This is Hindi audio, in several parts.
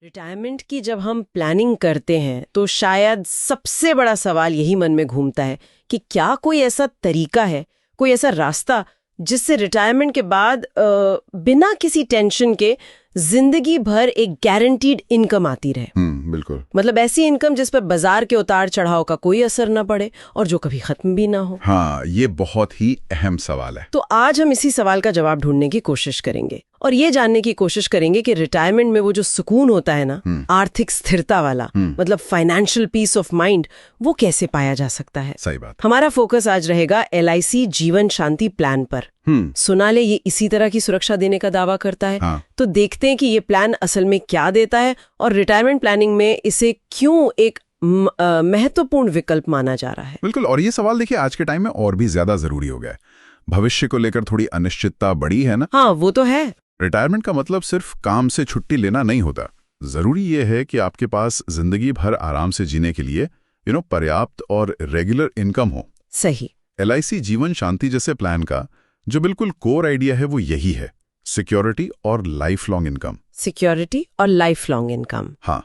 रिटायरमेंट की जब हम प्लानिंग करते हैं तो शायद सबसे बड़ा सवाल यही मन में घूमता है कि क्या कोई ऐसा तरीका है, कोई ऐसा रास्ता जिससे रिटायरमेंट के बाद बिना किसी टेंशन के जिंदगी भर एक गारंटीड इनकम आती रहे। बिल्कुल। मतलब ऐसी इनकम जिस पर बाजार के उतार चढ़ाव का कोई असर ना पड़े और जो कभी खत्म भी ना हो। हाँ, ये बहुत ही अहम सवाल है। तो आज हम इसी सवाल का जवाब ढूंढने की कोशिश करेंगे और ये जानने की कोशिश करेंगे कि रिटायरमेंट में वो जो सुकून होता है ना, आर्थिक स्थिरता वाला, मतलब फाइनेंशियल पीस ऑफ माइंड, वो कैसे पाया जा सकता है। सही बात। हमारा फोकस आज रहेगा LIC जीवन शांति प्लान पर। सुना ले ये इसी तरह की सुरक्षा देने का दावा करता है। हाँ। तो देखते हैं कि ये प्लान असल में क्या देता है और रिटायरमेंट प्लानिंग में इसे क्यों एक महत्वपूर्ण विकल्प माना जा रहा है। बिल्कुल। और ये सवाल देखिए आज के टाइम में और भी ज्यादा जरूरी हो गया है। भविष्य को लेकर थोड़ी अनिश्चितता बढ़ी है ना। हाँ, वो तो है। रिटायरमेंट का मतलब सिर्फ काम से छुट्टी लेना नहीं होता। जरूरी ये है कि आपके पास जिंदगी भर आराम से जीने के लिए पर्याप्त और रेगुलर इनकम हो। सही। LIC जीवन शांति जैसे प्लान का जो बिल्कुल कोर आइडिया है वो यही है, सिक्योरिटी और लाइफ लॉन्ग इनकम। सिक्योरिटी और लाइफ लॉन्ग इनकम। हाँ,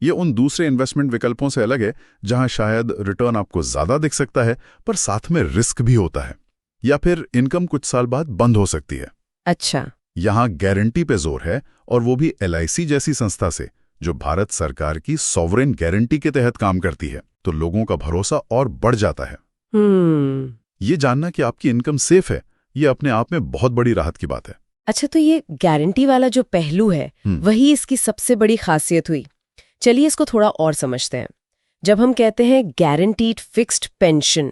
ये उन दूसरे इन्वेस्टमेंट विकल्पों से अलग है जहां शायद रिटर्न आपको ज्यादा दिख सकता है पर साथ में रिस्क भी होता है, या फिर इनकम कुछ साल बाद बंद हो सकती है। अच्छा। यहाँ गारंटी पे जोर है, और वो भी LIC जैसी संस्था से जो भारत सरकार की सॉवरेन गारंटी के तहत काम करती है। तो लोगों का भरोसा और बढ़ जाता है। ये जानना कि आपकी इनकम सेफ है, ये अपने आप में बहुत बड़ी राहत की बात है। अच्छा, तो ये गारंटी वाला जो पहलू है वही इसकी सबसे बड़ी खासियत हुई। चलिए इसको थोड़ा और समझते हैं। जब हम कहते हैं गारंटीड फिक्स्ड पेंशन,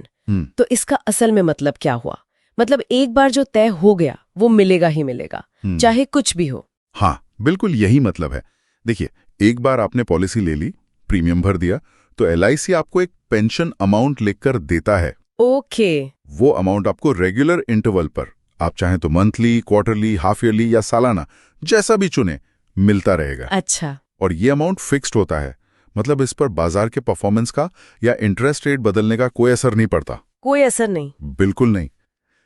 तो इसका असल में मतलब क्या हुआ? मतलब एक बार जो तय हो गया वो मिलेगा ही मिलेगा, चाहे कुछ भी हो। हाँ, बिल्कुल यही मतलब है। देखिए, एक बार आपने पॉलिसी ले ली, प्रीमियम भर दिया, तो LIC आपको एक पेंशन अमाउंट लिखकर देता है। ओके। वो अमाउंट आपको रेगुलर इंटरवल पर, आप चाहें तो मंथली, क्वार्टरली, हाफ ईयरली या सालाना, जैसा भी चुने, मिलता रहेगा। अच्छा। और ये अमाउंट फिक्स्ड होता है, मतलब इस पर बाजार के परफॉर्मेंस का या इंटरेस्ट रेट बदलने का कोई असर नहीं पड़ता। कोई असर नहीं? बिल्कुल नहीं।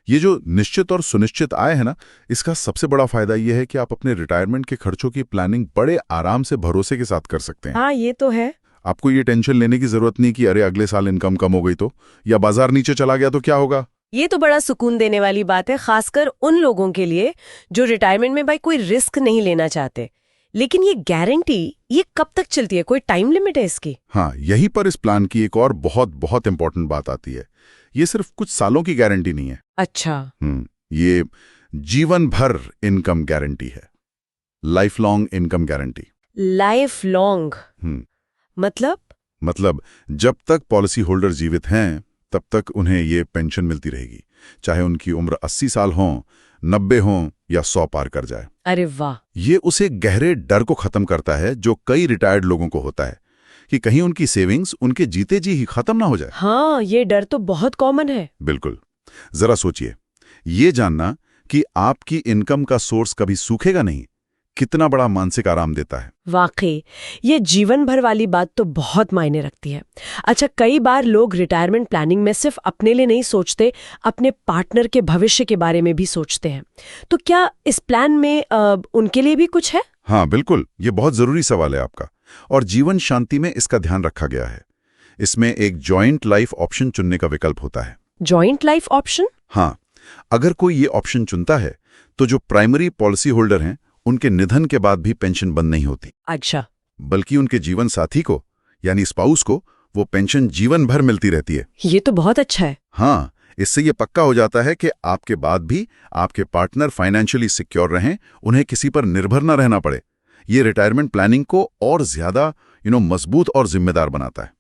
ये जो निश्चित और सुनिश्चित आय है ना, इसका सबसे बड़ा फायदा ये है कि आप अपने रिटायरमेंट के खर्चों की प्लानिंग बड़े आराम से भरोसे के साथ कर सकते हैं। हाँ, ये तो है। आपको ये टेंशन लेने की जरूरत नहीं कि अरे अगले साल इनकम कम हो गई तो, या बाजार नीचे चला गया तो क्या होगा। ये तो बड़ा सुकून देने वाली बात है, खासकर उन लोगों के लिए जो रिटायरमेंट में भाई कोई रिस्क नहीं लेना चाहते। लेकिन ये गारंटी, ये कब तक चलती है? कोई टाइम लिमिट है इसकी? हाँ, यहीं पर इस प्लान की एक और बहुत बहुत इंपॉर्टेंट बात आती है। ये सिर्फ कुछ सालों की गारंटी नहीं है। अच्छा। ये जीवन भर इनकम गारंटी है, life long income guarantee. Life long मतलब जब तक पॉलिसी होल्डर जीवित हैं तब तक उन्हें ये पेंशन मिलती रहेगी, चाहे उनकी उम्र 80 साल हो, 90 हो या 100 पार कर जाए। अरे वाह। ये उसे गहरे डर को खत्म करता है जो कई रिटायर्ड लोगों को होता है कि कहीं उनकी सेविंग्स उनके जीते जी ही खत्म ना हो जाए। हाँ, ये डर तो बहुत कॉमन है। बिल्कुल। जरा सोचिए, ये जानना कि आपकी इनकम का सोर्स कभी सूखेगा नहीं, कितना बड़ा मानसिक आराम देता है। वाकई ये जीवन भर वाली बात तो बहुत मायने रखती है। अच्छा, कई बार लोग रिटायरमेंट प्लानिंग में सिर्फ अपने लिए नहीं सोचते, अपने पार्टनर के भविष्य के बारे में भी सोचते हैं। तो क्या इस प्लान में उनके लिए भी कुछ है? हाँ बिल्कुल, ये बहुत जरूरी सवाल है आपका, और जीवन शांति में इसका ध्यान रखा गया है। इसमें एक जॉइंट लाइफ ऑप्शन चुनने का विकल्प होता है। Joint life option? हाँ, अगर कोई ये ऑप्शन चुनता है तो जो प्राइमरी पॉलिसी होल्डर हैं उनके निधन के बाद भी पेंशन बंद नहीं होती। अच्छा। बल्कि उनके जीवन साथी को, यानी स्पाउस को, वो पेंशन जीवन भर मिलती रहती है। ये तो बहुत अच्छा है। हाँ, इससे ये पक्का हो जाता है कि आपके बाद भी आपके पार्टनर फाइनेंशियली सिक्योर रहें, उन्हें किसी पर निर्भर न रहना पड़े। ये रिटायरमेंट प्लानिंग को और ज्यादा मजबूत और जिम्मेदार बनाता है।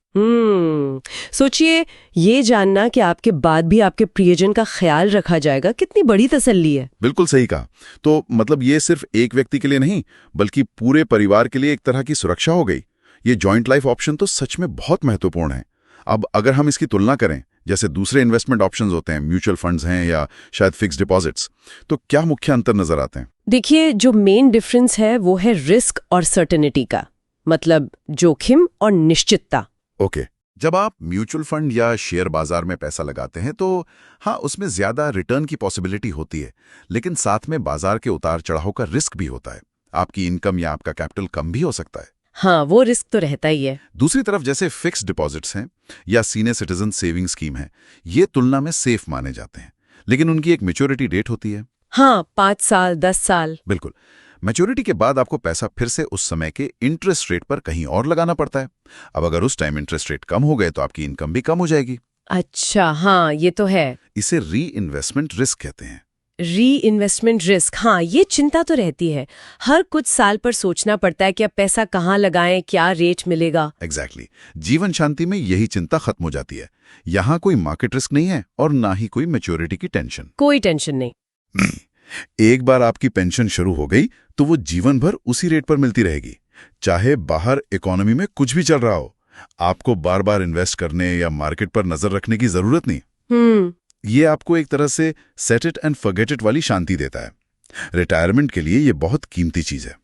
सोचिए, ये जानना कि आपके बाद भी आपके प्रियजन का ख्याल रखा जाएगा, कितनी बड़ी तसल्ली है। बिल्कुल सही कहा। तो मतलब ये सिर्फ एक व्यक्ति के लिए नहीं, बल्कि पूरे परिवार के लिए एक तरह की सुरक्षा हो गई। ये जॉइंट लाइफ ऑप्शन तो सच में बहुत महत्वपूर्ण है। अब अगर हम इसकी तुलना करें जैसे दूसरे इन्वेस्टमेंट ऑप्शंस होते हैं, म्यूचुअल फंड्स हैं या शायद फिक्स डिपॉजिट्स, तो क्या मुख्य अंतर नजर आते हैं? देखिए, जो मेन डिफरेंस है वो है रिस्क और सर्टेनिटी का, मतलब जोखिम और निश्चितता। ओके। जब आप म्यूचुअल फंड या शेयर बाजार में पैसा लगाते हैं तो हाँ, उसमें ज्यादा रिटर्न की पॉसिबिलिटी होती है, लेकिन साथ में बाजार के उतार चढ़ाव का रिस्क भी होता है। आपकी इनकम या आपका कैपिटल कम भी हो सकता है। हाँ, वो रिस्क तो रहता ही है। दूसरी तरफ जैसे फिक्स्ड डिपॉजिट्स हैं या सीनियर सिटीजन सेविंग स्कीम है, ये तुलना में सेफ माने जाते हैं, लेकिन उनकी एक मैच्योरिटी डेट होती है। हाँ, 5 साल 10 साल। बिल्कुल। मैच्योरिटी के बाद आपको पैसा फिर से उस समय के इंटरेस्ट रेट पर कहीं और लगाना पड़ता है। अब अगर उस टाइम इंटरेस्ट रेट कम हो गए तो आपकी इनकम भी कम हो जाएगी। अच्छा, हाँ, ये तो है। इसे री इन्वेस्टमेंट रिस्क कहते हैं। री इन्वेस्टमेंट रिस्क, हाँ, ये चिंता तो रहती है। हर कुछ साल पर सोचना पड़ता है कि अब पैसा कहाँ लगाएं, क्या रेट मिलेगा। एग्जैक्टली। जीवन शांति में यही चिंता खत्म हो जाती है। यहाँ कोई मार्केट रिस्क नहीं है और ना ही कोई मैच्योरिटी की टेंशन। कोई टेंशन नहीं। एक बार आपकी पेंशन शुरू हो गई तो वो जीवन भर उसी रेट पर मिलती रहेगी, चाहे बाहर इकोनॉमी में कुछ भी चल रहा हो। आपको बार बार इन्वेस्ट करने या मार्केट पर नजर रखने की जरूरत नहीं। ये आपको एक तरह से set it and forget it वाली शांति देता है। रिटायरमेंट के लिए ये बहुत कीमती चीज है।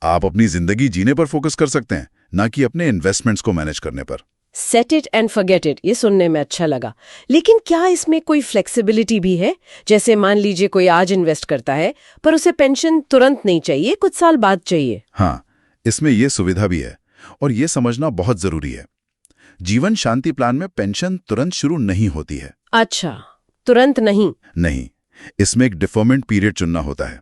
आप अपनी जिंदगी जीने पर फोकस कर सकते हैं, ना कि अपने इन्वेस्टमेंट्स को मैनेज करने पर। Set it and forget it, ये सुनने में अच्छा लगा। लेकिन क्या इसमें कोई फ्लेक्सिबिलिटी भी है? जैसे मान लीजिए कोई आज इन्वेस्ट करता है पर उसे पेंशन तुरंत नहीं चाहिए, कुछ साल बाद चाहिए। हाँ, इसमें यह सुविधा भी है और यह समझना बहुत जरूरी है। जीवन शांति प्लान में पेंशन तुरंत शुरू नहीं होती है। अच्छा, तुरंत नहीं? नहीं, इसमें एक डिफरमेंट पीरियड चुनना होता है।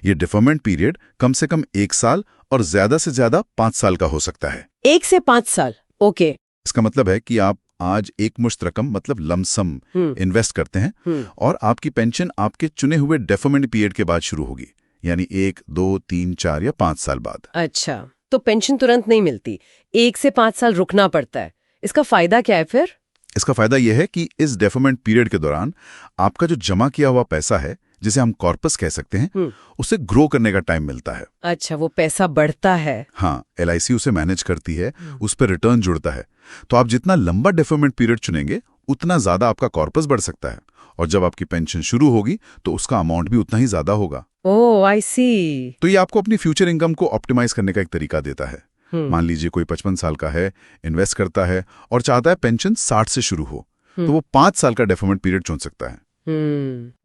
ये डिफरमेंट पीरियड कम से कम 1 साल और ज्यादा से ज्यादा 5 साल का हो सकता है। 1 से 5 साल, ओके। इसका मतलब है कि आप आज एक मुश्त रकम मतलब लमसम इन्वेस्ट करते हैं और आपकी पेंशन आपके चुने हुए डेफरमेंट पीरियड के बाद शुरू होगी, यानी 1, 2, 3, 4 या 5 साल बाद। अच्छा, तो पेंशन तुरंत नहीं मिलती, 1 से 5 साल रुकना पड़ता है। इसका फायदा क्या है फिर? इसका फायदा यह है कि इस डेफरमेंट पीरियड के दौरान आपका जो जमा किया हुआ पैसा है, जिसे हम कॉर्पस कह सकते हैं, उसे ग्रो करने का टाइम मिलता है। अच्छा, वो पैसा बढ़ता है। हाँ, LIC उसे मैनेज करती है, उस पर रिटर्न जुड़ता है। तो आप जितना लंबा डेफरमेंट पीरियड चुनेंगे उतना ज्यादा आपका कॉर्पस बढ़ सकता है, और जब आपकी पेंशन शुरू होगी तो उसका अमाउंट भी उतना ही ज्यादा होगा। ओह, आई सी। तो ये आपको अपनी फ्यूचर इनकम को ऑप्टिमाइज करने का एक तरीका देता है। मान लीजिए कोई 55 साल का है, इन्वेस्ट करता है और चाहता है पेंशन 60 से शुरू हो, तो वो 5 साल का डेफरमेंट पीरियड चुन सकता है।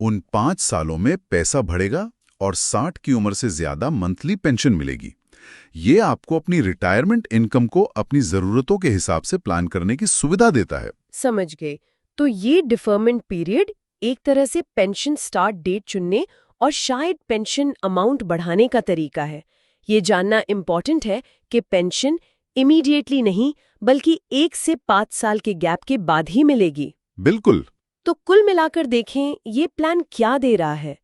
उन 5 सालों में पैसा बढ़ेगा और 60 की उम्र से ज्यादा मंथली पेंशन मिलेगी। ये आपको अपनी रिटायरमेंट इनकम को अपनी जरूरतों के हिसाब से प्लान करने की सुविधा देता है। समझ गए। तो ये डिफरमेंट पीरियड एक तरह से पेंशन स्टार्ट डेट चुनने और शायद पेंशन अमाउंट बढ़ाने का तरीका है। ये जानना इम्पोर्टेंट है कि पेंशन इमीडिएटली नहीं, बल्कि 1 से 5 साल के गैप के बाद ही मिलेगी। बिल्कुल। तो कुल मिलाकर देखें, ये प्लान क्या दे रहा है?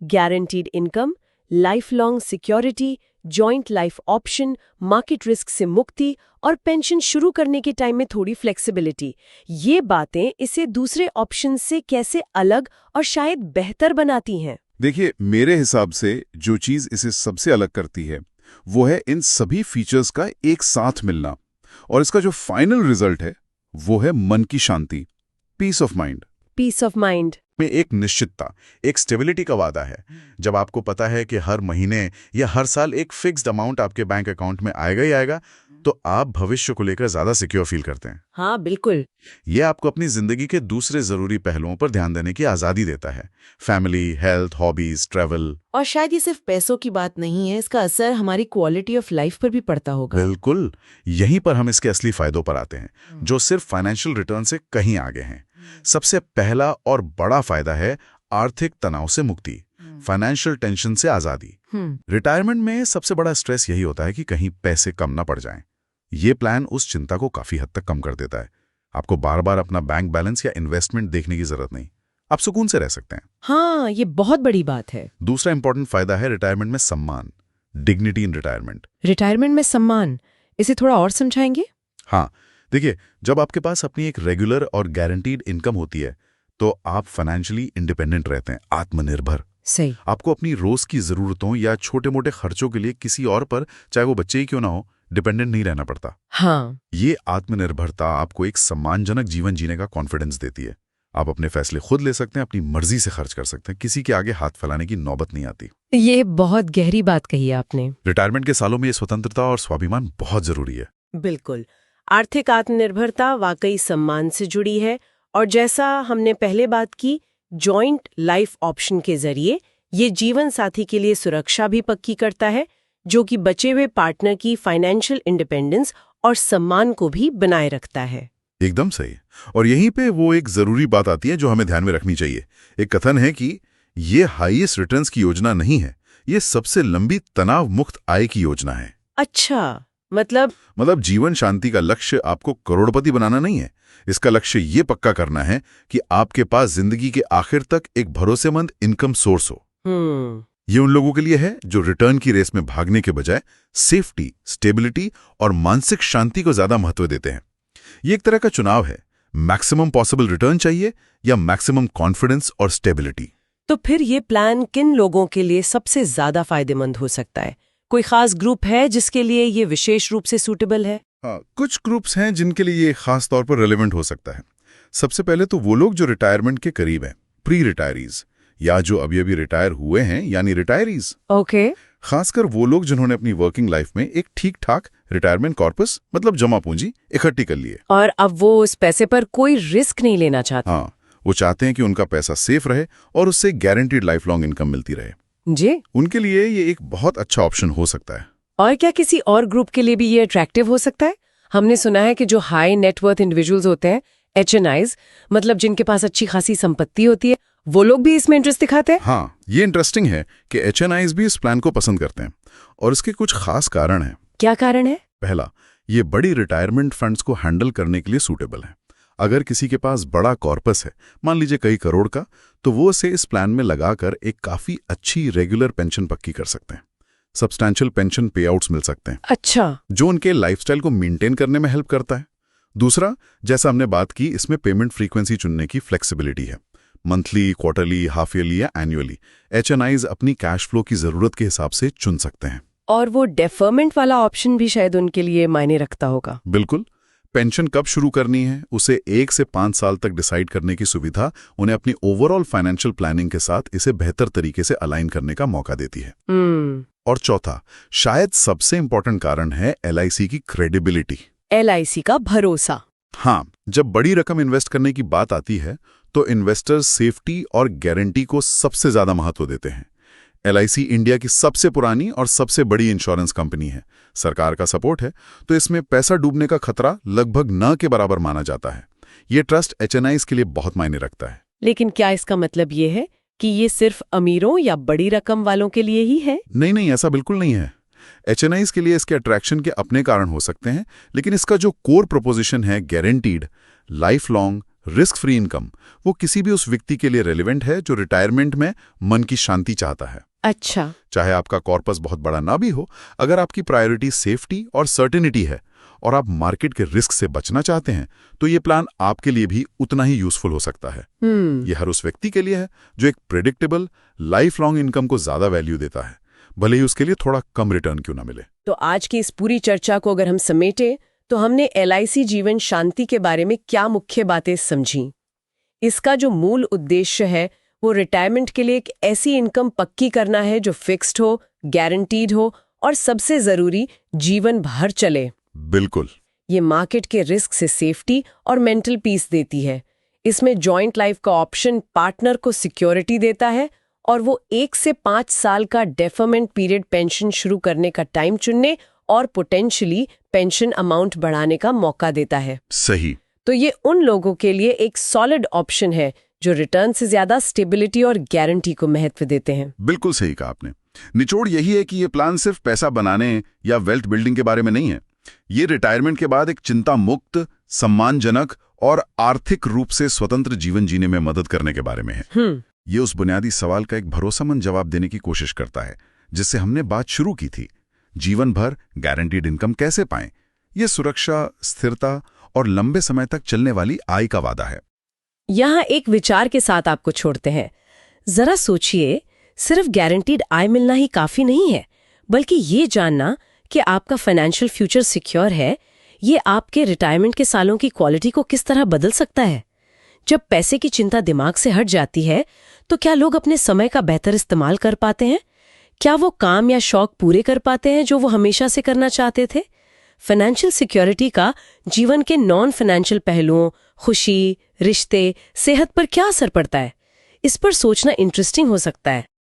Guaranteed income, life long security, joint life option, market risk से मुक्ति और पेंशन शुरू करने के टाइम में थोड़ी फ्लेक्सिबिलिटी। ये बातें इसे दूसरे ऑप्शन से कैसे अलग और शायद बेहतर बनाती हैं? देखिए, मेरे हिसाब से जो चीज इसे सबसे अलग करती है वो है इन सभी फीचर्स का एक साथ मिलना, और इसका जो फाइनल रिजल्ट है वो है मन की शांति, peace of mind. Peace of mind में एक निश्चितता, एक स्टेबिलिटी का वादा है। जब आपको पता है कि हर महीने या हर साल एक फिक्स्ड अमाउंट आपके बैंक अकाउंट में आएगा ही आएगा, तो आप भविष्य को लेकर ज्यादा सिक्योर फील करते हैं। हाँ, बिल्कुल। ये आपको अपनी जिंदगी के दूसरे जरूरी पहलुओं पर ध्यान देने की आजादी देता है। Family, health, hobbies, travel. और शायद ये सिर्फ पैसों की बात नहीं है, इसका असर हमारी क्वालिटी ऑफ लाइफ पर भी पड़ता होगा। बिल्कुल। यहीं पर हम इसके असली फायदों पर आते हैं, जो सिर्फ फाइनेंशियल रिटर्न से कहीं आगे हैं। सबसे पहला और बड़ा फायदा है आर्थिक तनाव से मुक्ति, फाइनेंशियल टेंशन से आजादी। रिटायरमेंट में सबसे बड़ा स्ट्रेस यही होता है कि कहीं पैसे कम ना पड़ जाएं। ये प्लान उस चिंता को काफी हद तक कम कर देता है। आपको बार बार अपना बैंक बैलेंस या इन्वेस्टमेंट देखने की जरूरत नहीं, आप सुकून से रह सकते हैं। हाँ, ये बहुत बड़ी बात है। दूसरा इंपॉर्टेंट फायदा है रिटायरमेंट में सम्मान, डिग्निटी इन रिटायरमेंट। रिटायरमेंट में सम्मान, इसे थोड़ा और समझाएंगे? हाँ, देखिए, जब आपके पास अपनी एक रेगुलर और गारंटीड इनकम होती है तो आप फाइनेंशियली इंडिपेंडेंट रहते हैं, आत्मनिर्भर। सही। आपको अपनी रोज की जरूरतों या छोटे मोटे खर्चों के लिए किसी और पर, चाहे वो बच्चे ही क्यों ना हो, डिपेंडेंट नहीं रहना पड़ता। हाँ, ये आत्मनिर्भरता आपको एक सम्मानजनक जीवन जीने का कॉन्फिडेंस देती है। आप अपने फैसले खुद ले सकते हैं, अपनी मर्जी से खर्च कर सकते हैं, किसी के आगे हाथ फैलाने की नौबत नहीं आती। ये बहुत गहरी बात कही आपने। रिटायरमेंट के सालों में ये स्वतंत्रता और स्वाभिमान बहुत जरूरी है। बिल्कुल। आर्थिक आत्मनिर्भरता वाकई सम्मान से जुड़ी है, और जैसा हमने पहले बात की, जॉइंट लाइफ ऑप्शन के जरिए ये जीवन साथी के लिए सुरक्षा भी पक्की करता है, जो कि बचे हुए पार्टनर की फाइनेंशियल इंडिपेंडेंस और सम्मान को भी बनाए रखता है। एकदम सही। और यहीं पे वो एक जरूरी बात आती है जो हमें ध्यान में रखनी चाहिए। एक कथन है कि ये हाईएस्ट रिटर्न्स की योजना नहीं है, ये सबसे लंबी तनाव मुक्त आय की योजना है। अच्छा, मतलब जीवन शांति का लक्ष्य आपको करोड़पति बनाना नहीं है। इसका लक्ष्य ये पक्का करना है कि आपके पास जिंदगी के आखिर तक एक भरोसेमंद इनकम सोर्स हो। ये उन लोगों के लिए है जो रिटर्न की रेस में भागने के बजाय सेफ्टी, स्टेबिलिटी और मानसिक शांति को ज्यादा महत्व देते हैं। ये एक तरह का चुनाव है, मैक्सिमम पॉसिबल रिटर्न चाहिए या मैक्सिमम कॉन्फिडेंस और स्टेबिलिटी। तो फिर ये प्लान किन लोगों के लिए सबसे ज्यादा फायदेमंद हो सकता है? कोई खास ग्रुप है जिसके लिए ये विशेष रूप से सूटेबल है? हाँ, कुछ ग्रुप्स हैं जिनके लिए ये खास तौर पर रेलेवेंट हो सकता है। सबसे पहले तो वो लोग जो रिटायरमेंट के करीब हैं, प्री रिटायरीज, या जो अभी अभी रिटायर हुए हैं यानी रिटायरीज। ओके। खासकर वो लोग जिन्होंने अपनी वर्किंग लाइफ में एक ठीक ठाक रिटायरमेंट कॉर्पस मतलब जमा पूंजी इकट्ठी कर ली है और अब वो उस पैसे पर कोई रिस्क नहीं लेना चाहते। हाँ, वो चाहते हैं कि उनका पैसा सेफ रहे और उससे गारंटीड लाइफ लॉन्ग इनकम मिलती रहे। जी, उनके लिए ये एक बहुत अच्छा ऑप्शन हो सकता है। और क्या किसी और ग्रुप के लिए भी ये अट्रैक्टिव हो सकता है? हमने सुना है कि जो हाई नेटवर्थ इंडिविजुअल्स होते हैं, HNIs, मतलब जिनके पास अच्छी खासी संपत्ति होती है, वो लोग भी इसमें इंटरेस्ट दिखाते हैं। हाँ, ये इंटरेस्टिंग है कि HNIs भी इस प्लान को पसंद करते हैं और इसके कुछ खास कारण हैं। क्या कारण है? पहला, ये बड़ी रिटायरमेंट फंड्स को हैंडल करने के लिए सूटेबल है। अगर किसी के पास बड़ा कॉर्पस है, मान लीजिए कई करोड़ का, तो वो उसे इस प्लान में लगाकर एक काफी अच्छी रेगुलर पेंशन पक्की कर सकते हैं। सब्सटैंशियल पेंशन पे आउट्स मिल सकते हैं। अच्छा, जो उनके लाइफस्टाइल को मेंटेन करने में हेल्प करता है। दूसरा, जैसा हमने बात की, इसमें पेमेंट फ्रीक्वेंसी चुनने की फ्लेक्सिबिलिटी है। मंथली, क्वार्टरली, हाफ ईयरली या एनुअली HNIs अपनी कैश फ्लो की जरूरत के हिसाब से चुन सकते हैं। और वो डेफरमेंट वाला ऑप्शन भी शायद उनके लिए मायने रखता होगा। बिल्कुल। पेंशन कब शुरू करनी है उसे 1 से 5 साल तक डिसाइड करने की सुविधा उन्हें अपनी ओवरऑल फाइनेंशियल प्लानिंग के साथ इसे बेहतर तरीके से अलाइन करने का मौका देती है। और चौथा, शायद सबसे इंपॉर्टेंट कारण है LIC की क्रेडिबिलिटी। LIC का भरोसा। हाँ, जब बड़ी रकम इन्वेस्ट करने की बात आती है तो इन्वेस्टर्स सेफ्टी और गारंटी को सबसे ज्यादा महत्व देते हैं। LIC इंडिया की सबसे पुरानी और सबसे बड़ी इंश्योरेंस कंपनी है। सरकार का सपोर्ट है, तो इसमें पैसा डूबने का खतरा लगभग न के बराबर माना जाता है। ये ट्रस्ट HNIs के लिए बहुत मायने रखता है। लेकिन क्या इसका मतलब ये है कि ये सिर्फ अमीरों या बड़ी रकम वालों के लिए ही है? नहीं, ऐसा बिल्कुल नहीं है। HNIs के लिए इसके अट्रैक्शन के अपने कारण हो सकते हैं, लेकिन इसका जो कोर प्रोपोजिशन है, guaranteed life long risk free income, वो किसी भी उस व्यक्ति के लिए रेलिवेंट है जो रिटायरमेंट में मन की शांति चाहता है। अच्छा, चाहे आपका कॉर्पस बहुत बड़ा ना भी हो, अगर आपकी प्रायोरिटी सेफ्टी और सर्टेनिटी है और आप मार्केट के रिस्क से बचना चाहते हैं, तो ये प्लान आपके लिए भी उतना ही यूजफुल हो सकता है। ये हर उस व्यक्ति के लिए है जो एक प्रेडिक्टेबल लाइफ लॉन्ग इनकम को ज्यादा वैल्यू देता है, भले ही उसके लिए थोड़ा कम रिटर्न क्यों ना मिले। तो आज की इस पूरी चर्चा को अगर हम समेटे तो हमने LIC जीवन शांति के बारे में क्या मुख्य बातें समझी। इसका जो मूल उद्देश्य है वो रिटायरमेंट के लिए एक ऐसी इनकम पक्की करना है जो फिक्स्ड हो, गारंटीड हो और सबसे जरूरी जीवन भर चले। बिल्कुल। ये मार्केट के रिस्क से सेफ्टी और मेंटल पीस देती है। इसमें जॉइंट लाइफ का ऑप्शन पार्टनर को सिक्योरिटी देता है और वो 1 से 5 साल का डेफरमेंट पीरियड पेंशन शुरू करने का टाइम चुनने और पोटेंशियली पेंशन अमाउंट बढ़ाने का मौका देता है। सही। तो ये उन लोगों के लिए एक सॉलिड ऑप्शन है जो रिटर्न से ज्यादा स्टेबिलिटी और गारंटी को महत्व देते हैं। बिल्कुल सही कहा आपने। निचोड़ यही है कि ये प्लान सिर्फ पैसा बनाने या वेल्थ बिल्डिंग के बारे में नहीं है। ये रिटायरमेंट के बाद एक चिंता मुक्त, सम्मानजनक और आर्थिक रूप से स्वतंत्र जीवन जीने में मदद करने के बारे में है। ये उस बुनियादी सवाल का एक भरोसेमंद जवाब देने की कोशिश करता है जिससे हमने बात शुरू की थी। जीवन भर गारंटीड इनकम कैसे पाएं? ये सुरक्षा, स्थिरता और लंबे समय तक चलने वाली आय का वादा है। यहाँ एक विचार के साथ आपको छोड़ते हैं। जरा सोचिए, सिर्फ गारंटीड आय मिलना ही काफी नहीं है, बल्कि ये जानना कि आपका फाइनेंशियल फ्यूचर सिक्योर है, ये आपके रिटायरमेंट के सालों की क्वालिटी को किस तरह बदल सकता है। जब पैसे की चिंता दिमाग से हट जाती है, तो क्या लोग अपने समय का बेहतर इस्तेमाल कर पाते हैं? क्या वो काम या शौक पूरे कर पाते हैं जो वो हमेशा से करना चाहते थे? फाइनेंशियल सिक्योरिटी का जीवन के नॉन फाइनेंशियल पहलुओं, खुशी, रिश्ते, सेहत पर क्या असर पड़ता है? इस पर सोचना इंटरेस्टिंग हो सकता है।